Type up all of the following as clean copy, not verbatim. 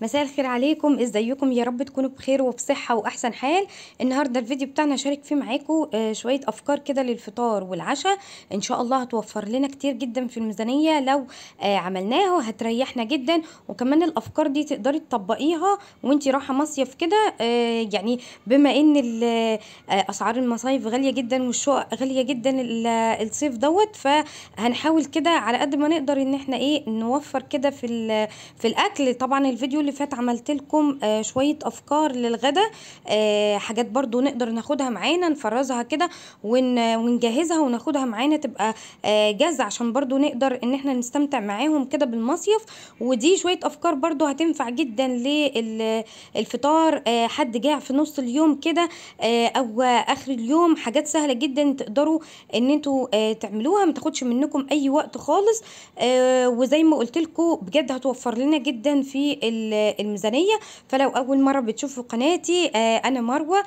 مساء الخير عليكم، ازيكم؟ يا رب تكونوا بخير وبصحة واحسن حال. النهارده الفيديو بتاعنا شارك فيه معاكم شوية افكار كده للفطار والعشاء. ان شاء الله هتوفر لنا كتير جدا في الميزانية لو عملناها، وهتريحنا جدا. وكمان الافكار دي تقدري تطبقيها وانتي رايحة مصيف كده. يعني بما ان اسعار المصايف غالية جدا والشقق غالية جدا الصيف دوت، فهنحاول كده على قد ما نقدر ان احنا نوفر كده في الاكل. طبعا الفيديو اللي فات عملت لكم شويه افكار للغدا، حاجات برضو نقدر ناخدها معانا نفرزها كده ونجهزها وناخدها معانا تبقى جاهزه، عشان برضو نقدر ان احنا نستمتع معاهم كده بالمصيف. ودي شويه افكار برضو هتنفع جدا للفطار، حد جاع في نص اليوم كده او اخر اليوم. حاجات سهله جدا تقدروا ان انتوا تعملوها، ما تاخدش منكم اي وقت خالص. وزي ما قلت لكم بجد هتوفر لنا جدا في الميزانيه. فلو اول مره بتشوفوا قناتي، انا مروه.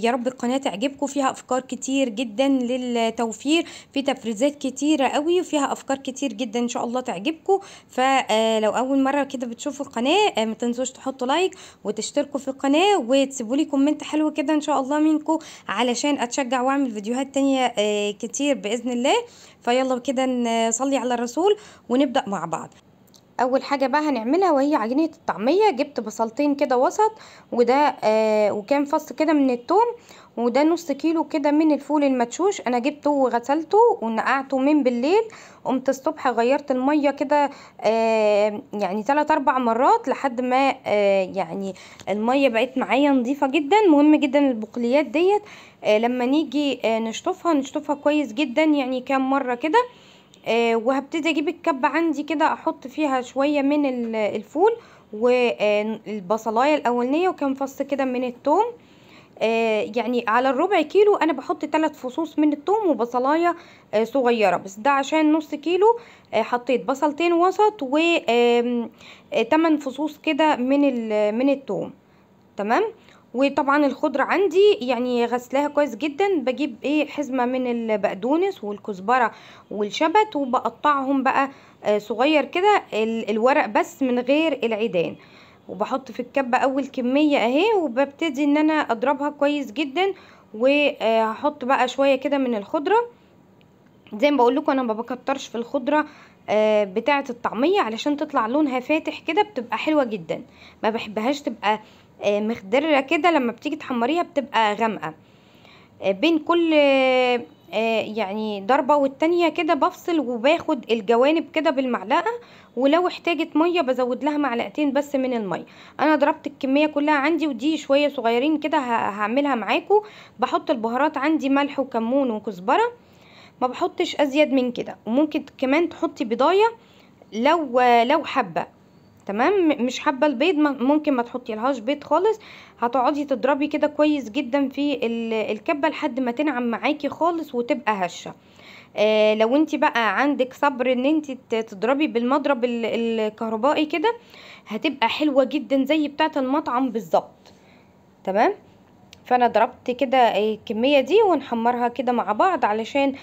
يا رب القناه تعجبكم، فيها افكار كتير جدا للتوفير، في تفريزات كتيره قوي وفيها افكار كتير جدا ان شاء الله تعجبكم. فلو اول مره كده بتشوفوا القناه، ما تنسوش تحطوا لايك وتشتركوا في القناه وتسيبوا لي كومنت حلو كده ان شاء الله منكم، علشان اتشجع واعمل فيديوهات تانية كتير باذن الله. فيلا كده نصلي على الرسول ونبدأ مع بعض. اول حاجه بقى هنعملها وهي عجينه الطعميه. جبت بصلتين كده وسط، وده وكام فص كده من الثوم، وده نص كيلو كده من الفول المدشوش. انا جبته وغسلته ونقعته من بالليل. قمت الصبح غيرت الميه كده يعني 3 4 مرات لحد ما يعني الميه بقت معايا نظيفه جدا. مهم جدا البقوليات ديت لما نيجي نشطفها كويس جدا، يعني كام مره كده. وهبتدي اجيب الكبة عندي كده، احط فيها شوية من الفول والبصلاية الاولانية وكام فص كده من الثوم. يعني على الربع كيلو انا بحط 3 فصوص من الثوم وبصلاية صغيرة، بس ده عشان نص كيلو. حطيت بصلتين وسط و 8 فصوص كده من الثوم. تمام. وطبعا الخضرة عندي يعني غسلاها كويس جدا. بجيب حزمة من البقدونس والكزبرة والشبت، وبقطعهم بقى صغير كده، الورق بس من غير العيدان. وبحط في الكبة اول كمية اهي، وببتدي ان انا اضربها كويس جدا. وهحط بقى شوية كده من الخضرة. زي ما بقول لكم انا ما بكترش في الخضرة بتاعة الطعمية، علشان تطلع لونها فاتح كده بتبقى حلوة جدا. ما بحبهاش تبقى مخضرة كده، لما بتيجي تحمريها بتبقى غامقة. بين كل يعني ضربة والتانية كده بفصل وباخد الجوانب كده بالمعلقة، ولو احتاجت مية بزود لها معلقتين بس من المية. انا ضربت الكمية كلها عندي، ودي شوية صغيرين كده هعملها معاكم. بحط البهارات عندي ملح وكمون وكزبرة، ما بحطش ازيد من كده. وممكن كمان تحطي بضاية لو حابة. تمام. مش حابه البيض ممكن ما تحطي لهاش بيض خالص. هتقعدي تضربي كده كويس جدا في الكبه لحد ما تنعم معاكي خالص وتبقى هشه. لو انت بقى عندك صبر ان انت تضربي بالمضرب الكهربائي كده، هتبقى حلوه جدا زي بتاعه المطعم بالظبط. تمام. فانا ضربت كده الكميه دي ونحمرها كده مع بعض، علشان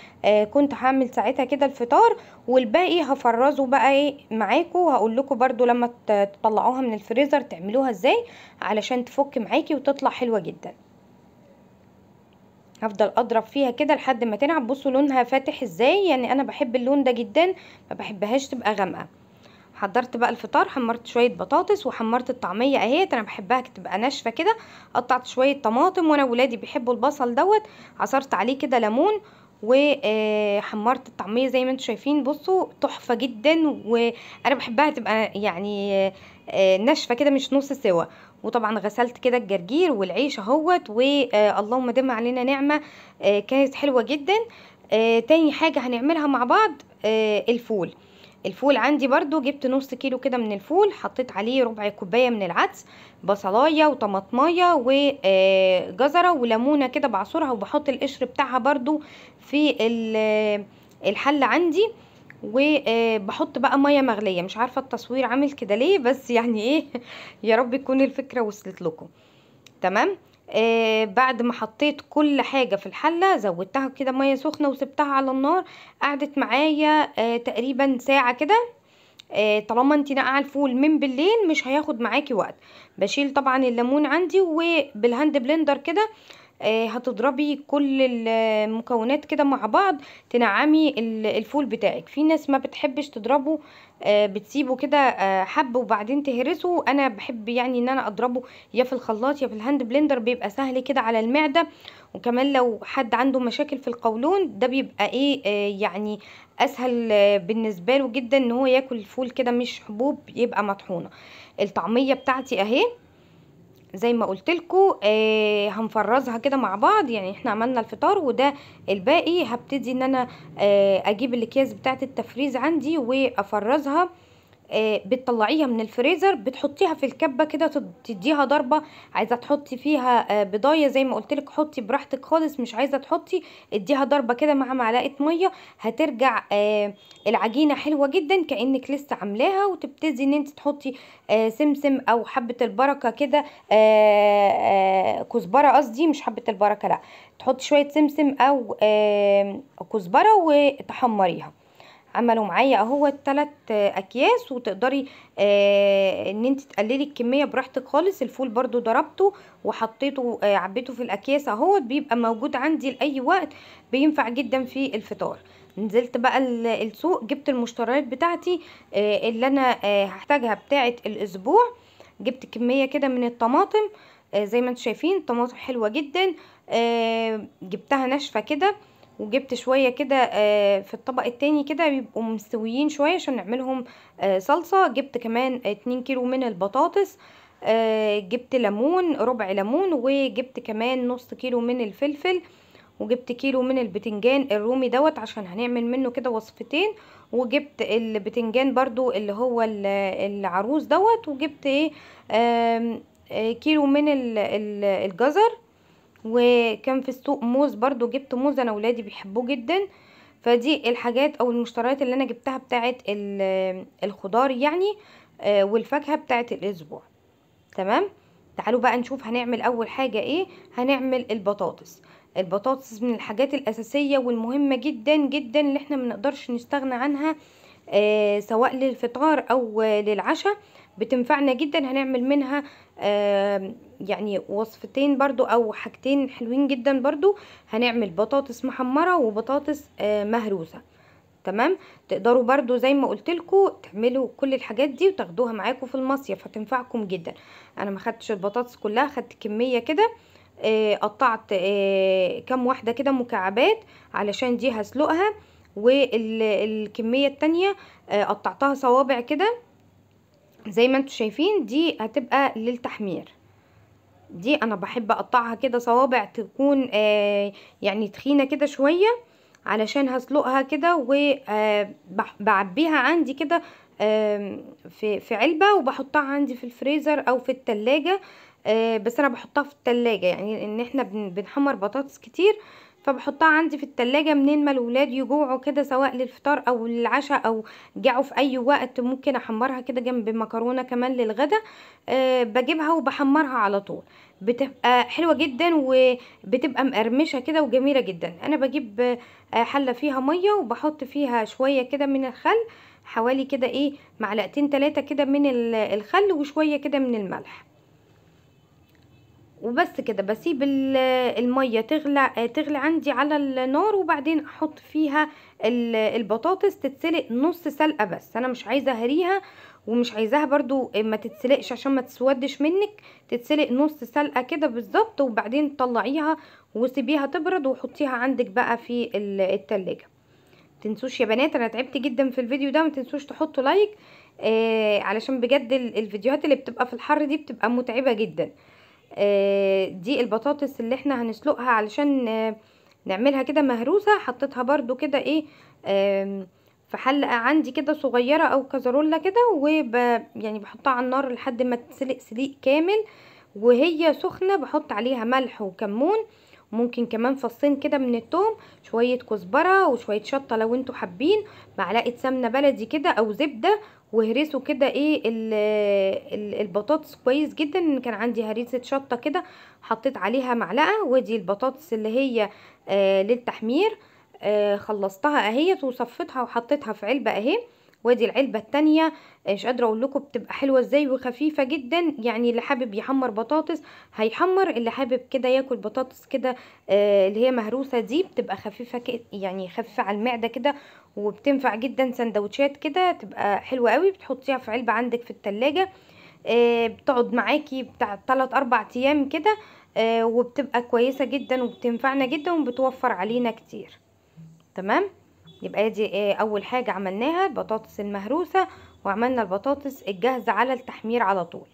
كنت هعمل ساعتها كده الفطار. والباقي هفرزه بقى معاكم، وهقول لكم برضو لما تطلعوها من الفريزر تعملوها ازاي علشان تفك معاكي وتطلع حلوه جدا. هفضل اضرب فيها كده لحد ما تنعم. بصوا لونها فاتح ازاي، يعني انا بحب اللون ده جدا، ما بحبهاش تبقى غامقه. حضرت بقى الفطار، حمرت شويه بطاطس وحمرت الطعميه اهي، انا بحبها تبقى ناشفه كده. قطعت شويه طماطم، وانا ولادي بيحبوا البصل دوت. عصرت عليه كده ليمون، وحمرت الطعميه زي ما انتم شايفين. بصوا تحفه جدا، وانا بحبها تبقى يعني ناشفه كده مش نص سوا. وطبعا غسلت كده الجرجير والعيش اهوت، واللهم دم علينا نعمه. كانت حلوه جدا. تاني حاجه هنعملها مع بعض الفول عندي برضو جبت نص كيلو كده من الفول، حطيت عليه ربع كوباية من العدس، بصلاية وطماطماية وجزرة وليمونة كده بعصرها، وبحط القشر بتاعها برضو في الحلة عندي. وبحط بقى مية مغلية. مش عارفة التصوير عامل كده ليه، بس يعني يا رب تكون الفكرة وصلت لكم. تمام. بعد ما حطيت كل حاجة في الحلة، زودتها كده مية سخنة وسبتها على النار. قعدت معايا تقريبا ساعة كده. طالما انت ناقعه الفول من بالليل مش هياخد معاكي وقت. بشيل طبعا الليمون عندي وبالهاند بلندر كده هتضربي كل المكونات كده مع بعض، تنعمي الفول بتاعك. في ناس ما بتحبش تضربه، بتسيبه كده حب وبعدين تهرسه. انا بحب يعني ان انا اضربه يا في الخلاط يا في الهاند بلندر، بيبقى سهل كده على المعدة. وكمان لو حد عنده مشاكل في القولون ده بيبقى ايه يعني اسهل بالنسبة له جدا ان هو ياكل الفول كده مش حبوب، يبقى مطحونة. الطعمية بتاعتي اهي زي ما قلت لكم هنفرزها كده مع بعض. يعني احنا عملنا الفطار وده الباقي، هبتدي ان انا اجيب الاكياس بتاعه التفريز عندي وافرزها. بتطلعيها من الفريزر بتحطيها في الكبه كده تديها ضربه. عايزه تحطي فيها بضايه زي ما قلت لك حطي براحتك خالص، مش عايزه تحطي اديها ضربه كده مع معلقه ميه، هترجع العجينه حلوه جدا كانك لسه عاملاها. وتبتدي ان انت تحطي سمسم او حبه البركه كده، كزبره قصدي، مش حبه البركه لا، تحطي شويه سمسم او كزبره وتحمريها. عملوا معايا اهو 3 اكياس. وتقدري ان انت تقللي الكميه براحتك خالص. الفول برضو ضربته وحطيته عبيته في الاكياس اهو، بيبقى موجود عندي لاي وقت، بينفع جدا في الفطار. نزلت بقى السوق، جبت المشتريات بتاعتي اللي انا هحتاجها بتاعه الاسبوع. جبت كميه كده من الطماطم، زي ما انتم شايفين طماطم حلوه جدا، جبتها ناشفه كده. وجبت شوية كده في الطبق التاني كده بيبقوا مستويين شوية عشان نعملهم صلصة. جبت كمان 2 كيلو من البطاطس، جبت ليمون ربع ليمون، وجبت كمان نص كيلو من الفلفل، وجبت كيلو من البتنجان الرومي دوت عشان هنعمل منه كده وصفتين. وجبت البتنجان برضو اللي هو العروس دوت. وجبت ايه كيلو من الجزر. وكان في السوق موز برضو، جبت موز انا ولادي بيحبوه جدا. فدي الحاجات او المشتريات اللي انا جبتها بتاعت الخضار يعني والفاكهة بتاعت الاسبوع. تمام. تعالوا بقى نشوف هنعمل اول حاجة ايه. هنعمل البطاطس. البطاطس من الحاجات الاساسية والمهمة جدا جدا اللي احنا منقدرش نستغنى عنها، سواء للفطار او للعشاء. بتنفعنا جدا. هنعمل منها يعني وصفتين برضو او حاجتين حلوين جدا برضو. هنعمل بطاطس محمرة وبطاطس مهروسة. تمام. تقدروا برضو زي ما قلت لكم تعملوا كل الحاجات دي وتاخدوها معاكم في المصيف، هتنفعكم جدا. انا ما خدتش البطاطس كلها، خدت كمية كده، قطعت كام واحدة كده مكعبات علشان دي هسلقها. والكمية التانية قطعتها صوابع كده زي ما انتم شايفين. دي هتبقى للتحمير. دي انا بحب اقطعها كده صوابع تكون يعني تخينة كده شوية علشان هسلقها كده. وبعبيها عندي كده في علبة وبحطها عندي في الفريزر او في التلاجة. بس انا بحطها في التلاجة يعني ان احنا بنحمر بطاطس كتير، فبحطها عندي في التلاجة منين ما الولاد يجوعوا كده، سواء للفطار او للعشاء او جاعوا في اي وقت. ممكن احمرها كده جنب مكرونة كمان للغدا. بجيبها وبحمرها على طول، بتبقى حلوة جدا وبتبقى مقرمشة كده وجميلة جدا. انا بجيب حلة فيها مية وبحط فيها شوية كده من الخل، حوالي كده ايه معلقتين 3 كده من الخل وشوية كده من الملح. وبس كده بسيب المية تغلي عندي على النار، وبعدين احط فيها البطاطس تتسلق نص سلقة. بس انا مش عايزة اهريها ومش عايزاها برضو ما تتسلقش عشان ما تسودش منك، تتسلق نص سلقة كده بالظبط. وبعدين طلعيها وسيبيها تبرد وحطيها عندك بقى في التلاجة. تنسوش يا بنات، انا تعبت جدا في الفيديو ده، ما تنسوش تحطوا لايك علشان بجد الفيديوهات اللي بتبقى في الحر دي بتبقى متعبة جدا. دي البطاطس اللي احنا هنسلقها علشان نعملها كده مهروسة. حطيتها برضو كده ايه في حلقة عندي كده صغيرة او كزرولة كده، يعني بحطها على النار لحد ما تسلق سليق كامل. وهي سخنة بحط عليها ملح وكمون، ممكن كمان فصين كده من التوم، شوية كزبرة وشوية شطة لو انتوا حابين، معلقة سمنة بلدي كده او زبدة. وهرسوا كده ايه البطاطس كويس جدا. ان كان عندي هريسة شطة كده حطيت عليها معلقة. ودي البطاطس اللي هي للتحمير، خلصتها اهيت وصفتها وحطيتها في علبة اهي. وادي العلبه التانية. مش قادره اقول لكم بتبقى حلوه ازاي وخفيفه جدا. يعني اللي حابب يحمر بطاطس هيحمر، اللي حابب كده ياكل بطاطس كده اللي هي مهروسه دي بتبقى خفيفه يعني خفيفه على المعده كده، وبتنفع جدا سندوتشات كده، تبقى حلوه قوي. بتحطيها في علبه عندك في التلاجة، بتقعد معاكي بتاع 3 4 ايام كده، وبتبقى كويسه جدا وبتنفعنا جدا وبتوفر علينا كتير. تمام. يبقى دي اول حاجه عملناها البطاطس المهروسه، وعملنا البطاطس الجاهزه على التحمير على طول.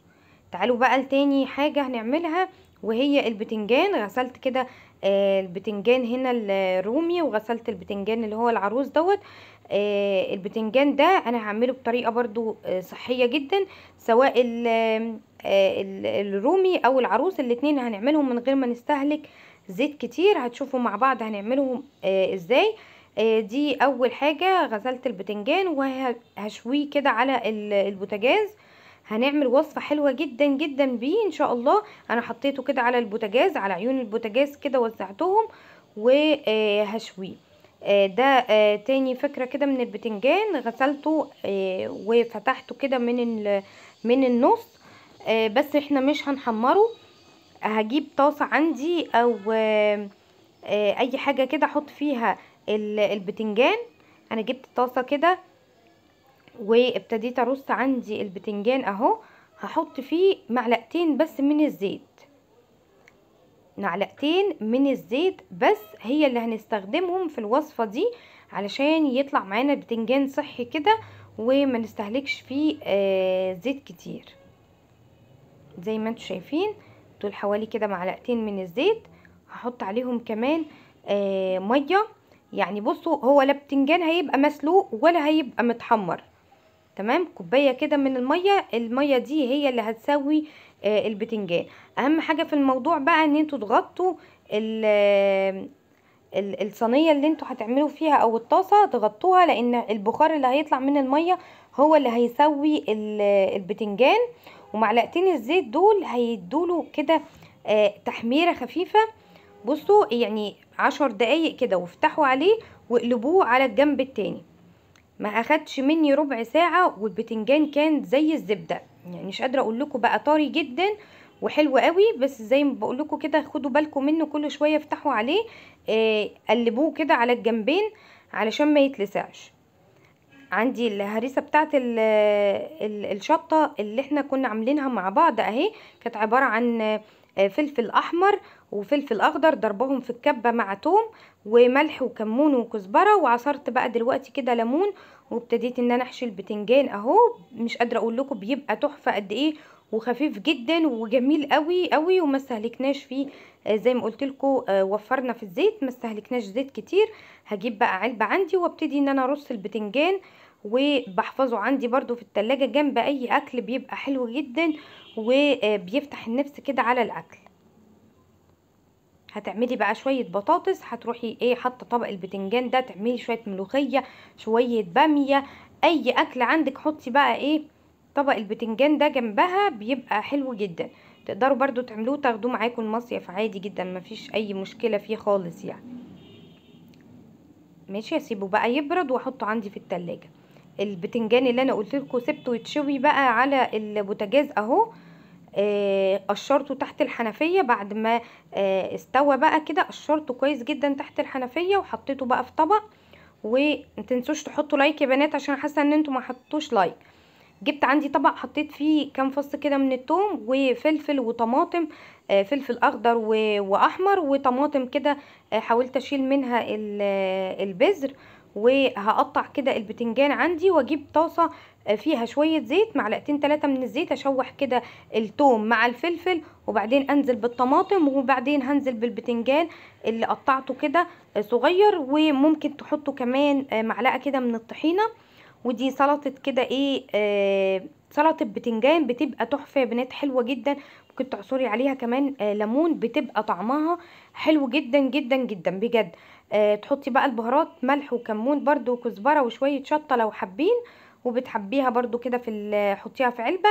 تعالوا بقى لتاني حاجه هنعملها، وهي البتنجان. غسلت كده البتنجان هنا الرومي، وغسلت البتنجان اللي هو العروس دوت. البتنجان ده انا هعمله بطريقه برضو صحيه جدا، سواء الرومي او العروس، الاتنين هنعملهم من غير ما نستهلك زيت كتير. هتشوفوا مع بعض هنعملهم ازاي. دي اول حاجة. غسلت البتنجان وهشويه كده على البوتاجاز. هنعمل وصفة حلوة جدا جدا بيه ان شاء الله. انا حطيته كده على البوتاجاز، على عيون البوتاجاز كده وزعتهم وهشويه. ده تاني فكرة كده من البتنجان. غسلته وفتحته كده من النص. بس احنا مش هنحمره. هجيب طاسة عندي او اي حاجة كده احط فيها البتنجان. انا جبت طاسة كده وابتديت ارص عندي البتنجان اهو. هحط فيه معلقتين بس من الزيت، معلقتين من الزيت بس هي اللي هنستخدمهم في الوصفة دي، علشان يطلع معانا البتنجان صحي كده وما نستهلكش فيه زيت كتير. زي ما انتوا شايفين دول حوالي كده معلقتين من الزيت. هحط عليهم كمان ميه. يعني بصوا، هو لا بتنجان هيبقى مسلوق ولا هيبقى متحمر. تمام. كوبايه كده من الميه، الميه دي هي اللي هتسوي البتنجان. اهم حاجه في الموضوع بقى ان انتوا تغطوا الصينيه اللي انتوا هتعملوا فيها او الطاسه، تغطوها، لان البخار اللي هيطلع من الميه هو اللي هيسوي البتنجان. ومعلقتين الزيت دول هيدوله كده تحميره خفيفه. بصوا يعني 10 دقايق كده وافتحوا عليه واقلبوه على الجنب التاني. ما اخدش مني ربع ساعه والبتنجان كان زي الزبده. يعني مش قادره اقول لكم بقى طري جدا وحلو قوي. بس زي ما بقول لكم كده خدوا بالكم منه، كل شويه افتحوا عليه قلبوه كده على الجنبين علشان ما يتلسعش. عندي الهريسه بتاعت الشطه اللي احنا كنا عاملينها مع بعض اهي، كانت عباره عن فلفل احمر وفلفل اخضر، ضربهم في الكبه مع توم وملح وكمون وكزبره، وعصرت بقى دلوقتي كده ليمون، وابتديت ان انا احشي البتنجان اهو. مش قادره اقول لكم بيبقى تحفه قد ايه، وخفيف جدا وجميل قوي قوي، وما استهلكناش فيه زي ما قلت لكم وفرنا في الزيت، ما استهلكناش زيت كتير. هجيب بقى علبه عندي وابتدي ان انا ارص البتنجان، وبحفظه عندي برضو في التلاجة جنب اي اكل، بيبقى حلو جدا وبيفتح النفس كده على الاكل. هتعملي بقى شوية بطاطس، هتروحي ايه حاطه طبق البتنجان ده، تعملي شوية ملوخية، شوية بامية، اي اكل عندك حطي بقى ايه طبق البتنجان ده جنبها، بيبقى حلو جدا. تقدروا برضو تعملوه تاخدوه معاكم المصيف عادي جدا، مفيش اي مشكلة فيه خالص يعني. ماشي، اسيبه بقى يبرد واحطه عندي في التلاجة. البتنجان اللي انا قلت لكم سبته يتشوي بقى على البوتاجاز اهو. قشرته تحت الحنفية بعد ما استوى بقى كده، قشرته كويس جدا تحت الحنفية وحطيته بقى في طبق. ومتنسوش تحطوا لايك يا بنات، عشان حاسه ان انتوا ما حطوش لايك. جبت عندي طبق حطيت فيه كام فص كده من الثوم وفلفل وطماطم، فلفل اخضر واحمر وطماطم كده. حاولت اشيل منها البذر. وهقطع كده البتنجان عندي، واجيب طاسه فيها شويه زيت، معلقتين 3 من الزيت، اشوح كده الثوم مع الفلفل، وبعدين انزل بالطماطم، وبعدين هنزل بالبتنجان اللي قطعته كده صغير. وممكن تحطوا كمان معلقه كده من الطحينه. ودي سلطه كده ايه سلطه بتنجان، بتبقى تحفه يا بنات، حلوه جدا. ممكن تعصري عليها كمان ليمون، بتبقى طعمها حلو جدا جدا جدا بجد. تحطي بقى البهارات، ملح وكمون برضو وكزبره وشويه شطه لو حابين، وبتحبيها برضو كده حطيها في علبه،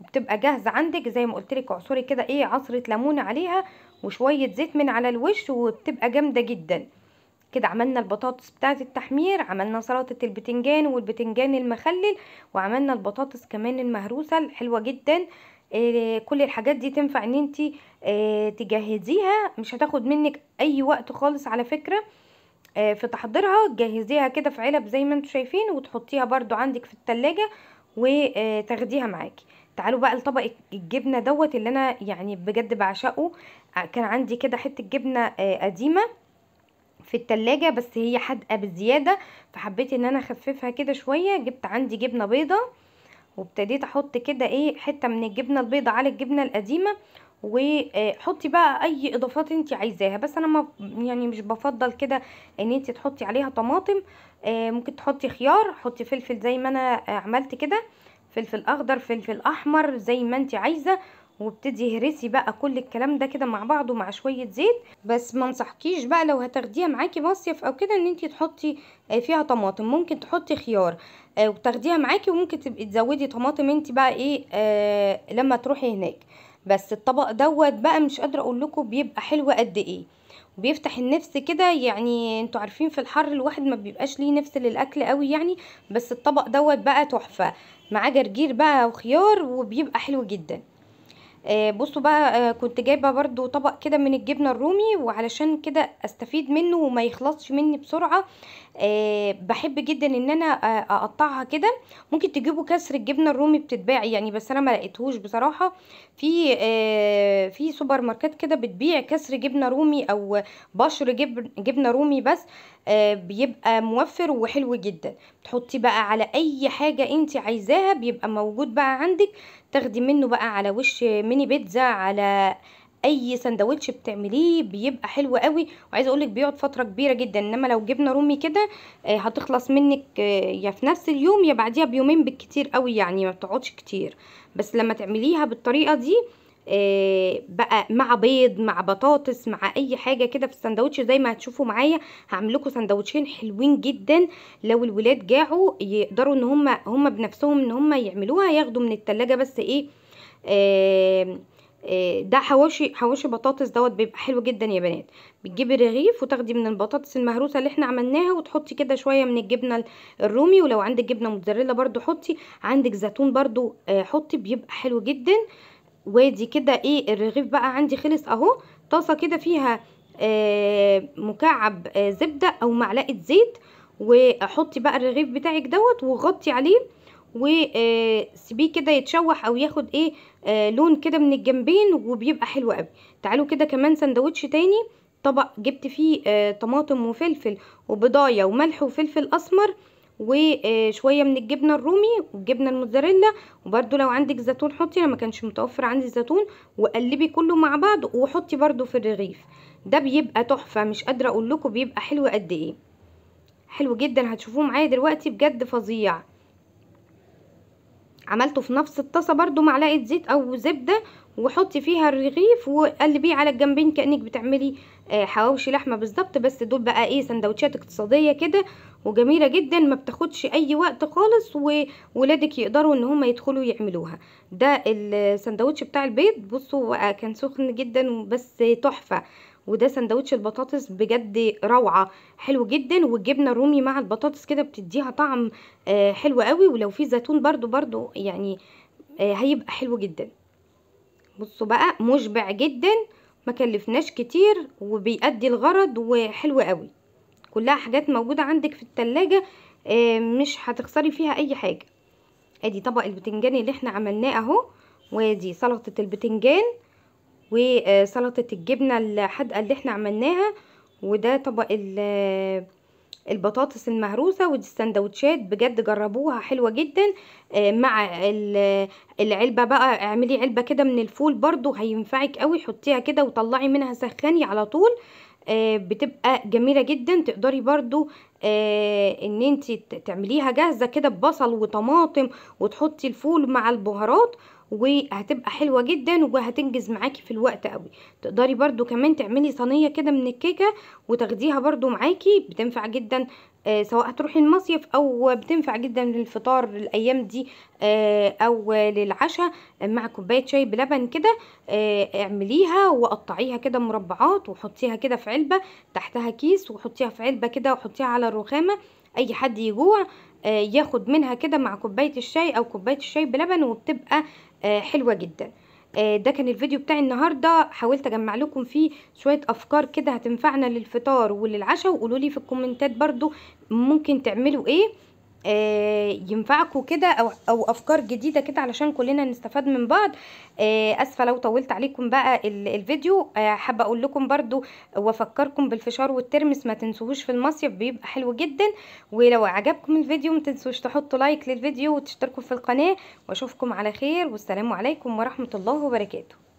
وبتبقى جاهزه عندك. زي ما قلت لك اعصري كده ايه عصره ليمون عليها وشويه زيت من على الوش، وبتبقى جامده جدا. كده عملنا البطاطس بتاعه التحمير، عملنا سلطه البتنجان والبتنجان المخلل، وعملنا البطاطس كمان المهروسه الحلوه جدا. كل الحاجات دي تنفع ان انتي تجهزيها، مش هتاخد منك اي وقت خالص على فكره في تحضيرها. تجهزيها كده في علب زي ما انتم شايفين، وتحطيها برضو عندك في التلاجة وتاخديها معاكي. تعالوا بقى لطبق الجبنه دوت اللي انا يعني بجد بعشقه. كان عندي كده حته جبنه قديمه في التلاجة، بس هي حادقه بزياده، فحبيت ان انا اخففها كده شويه. جبت عندي جبنه بيضه، وابتديت احط كده ايه حته من الجبنه البيضه على الجبنه القديمه، وحطي بقى اي اضافات انت عايزاها. بس انا ما يعني مش بفضل كده ان انت تحطي عليها طماطم. ممكن تحطي خيار، حطي فلفل زي ما انا عملت كده، فلفل اخضر، فلفل احمر، زي ما انت عايزه. وابتدي هرسي بقى كل الكلام ده كده مع بعضه مع شويه زيت. بس ما انصحكيش بقى لو هتاخديها معاكي مصيف او كده ان انت تحطي فيها طماطم. ممكن تحطي خيار وتاخديها معاكي، وممكن تبقي تزودي طماطم انت بقى ايه لما تروحي هناك. بس الطبق دوت بقى مش قادره اقول لكم بيبقى حلو قد ايه، وبيفتح النفس كده. يعني انتوا عارفين في الحر الواحد ما بيبقاش ليه نفس للاكل قوي يعني، بس الطبق دوت بقى تحفه معاه جرجير بقى وخيار، وبيبقى حلو جدا. بصوا بقى كنت جايبه برضو طبق كده من الجبنه الرومي، وعلشان كده استفيد منه وما يخلصش مني بسرعه بحب جدا ان انا اقطعها كده. ممكن تجيبوا كسر الجبنه الرومي بتتباع يعني، بس انا ما لقيتهوش بصراحه في سوبر ماركت كده بتبيع كسر جبنه رومي او بشر جبنه رومي بس. بيبقى موفر وحلو جدا. تحطي بقى على اي حاجه انت عايزاها بيبقى موجود بقى عندك، تاخدي منه بقى على وش ميني بيتزا، على اي سندوتش بتعمليه بيبقى حلو قوي. وعايزه اقولك بيقعد فتره كبيره جدا. انما لو جبنه رومي كده هتخلص منك يا في نفس اليوم يا بعديها بيومين بالكتير قوي، يعني ما بتقعدش كتير. بس لما تعمليها بالطريقه دي بقى مع بيض مع بطاطس مع اي حاجه كده في السندوتش زي ما هتشوفوا معايا، هعمل لكم سندوتشين حلوين جدا. لو الولاد جاعوا يقدروا ان هم بنفسهم ان هم يعملوها، ياخدوا من التلاجة. بس ايه ده حواوشي بطاطس دوت بيبقى حلو جدا يا بنات. بتجيبي رغيف وتاخدي من البطاطس المهروسه اللي احنا عملناها، وتحطي كده شويه من الجبنه الرومي، ولو عندك جبنه موتزاريلا برضو حطي، عندك زيتون برضو حطي، بيبقى حلو جدا. وادي كده ايه الرغيف بقى عندي خلص اهو. طاسه كده فيها مكعب زبده او معلقه زيت، واحطي بقى الرغيف بتاعك دوت وغطي عليه، وسيبيه كده يتشوح او ياخد ايه لون كده من الجنبين، وبيبقى حلو قوي. تعالوا كده كمان سندوتش تاني. طبق جبت فيه طماطم وفلفل وبضايه وملح وفلفل اسمر، وشويه من الجبنه الرومي والجبنه الموتزاريلا، وبرده لو عندك زيتون حطي، انا ما كانش متوفر عندي زيتون. وقلبي كله مع بعض وحطي برده في الرغيف. ده بيبقى تحفه، مش قادره اقول لكم بيبقى حلو قد ايه. حلو جدا، هتشوفوه معايا دلوقتي بجد فظيع. عملته في نفس الطاسه برده معلقه زيت او زبده، وحطي فيها الرغيف وقلبيه على الجنبين كانك بتعملي حواوشي لحمه بالظبط. بس دول بقى ايه سندوتشات اقتصاديه كده وجميله جدا، ما بتاخدش اي وقت خالص، وولادك يقدروا ان هم يدخلوا يعملوها. ده السندوتش بتاع البيض، بصوا كان سخن جدا بس تحفه. وده سندوتش البطاطس بجد روعه، حلو جدا. والجبنه الرومي مع البطاطس كده بتديها طعم حلو قوي، ولو في زيتون برضو يعني هيبقى حلو جدا. بصوا بقى مشبع جدا، ما كلفناش كتير وبيأدي الغرض وحلو قوي. كلها حاجات موجودة عندك في التلاجة مش هتخسري فيها اي حاجة. ادي طبق البتنجان اللي احنا عملناه اهو، وادي سلطة البتنجان وسلطة الجبنة الحادقة اللي احنا عملناها، وده طبق البطاطس المهروسة. ودي السندوتشات بجد جربوها حلوة جدا. مع العلبة بقى، اعملي علبة كده من الفول برضو هينفعك قوي، حطيها كده وطلعي منها سخني على طول. بتبقى جميلة جدا. تقدري برضو ان انت تعمليها جاهزة كده ببصل وطماطم، وتحطي الفول مع البهارات، وهتبقى حلوة جدا وهتنجز معاكي في الوقت قوي. تقدري برضو كمان تعملي صينية كده من الكيكة وتاخديها برضو معاكي، بتنفع جدا سواء هتروحي المصيف او بتنفع جدا للفطار الايام دي، او للعشاء مع كوبايه شاي بلبن كده. اعمليها وقطعيها كده مربعات وحطيها كده في علبه، تحتها كيس، وحطيها في علبه كده وحطيها على الرخامه. اي حد يجوع ياخد منها كده مع كوبايه الشاي او كوبايه الشاي بلبن، وبتبقى حلوه جدا. ده كان الفيديو بتاعي النهارده، حاولت اجمع لكم فيه شويه افكار كده هتنفعنا للفطار وللعشاء، وقولوا لي في الكومنتات برضو ممكن تعملوا ايه ينفعكم كده، او افكار جديده كده علشان كلنا نستفاد من بعض. اسفه لو طولت عليكم بقى الفيديو. حابه اقول لكم برضو وافكركم بالفشار والترمس، ما تنسوهوش في المصيف، بيبقى حلو جدا. ولو عجبكم الفيديو ما تنسوش تحطوا لايك للفيديو وتشتركوا في القناه، واشوفكم على خير، والسلام عليكم ورحمه الله وبركاته.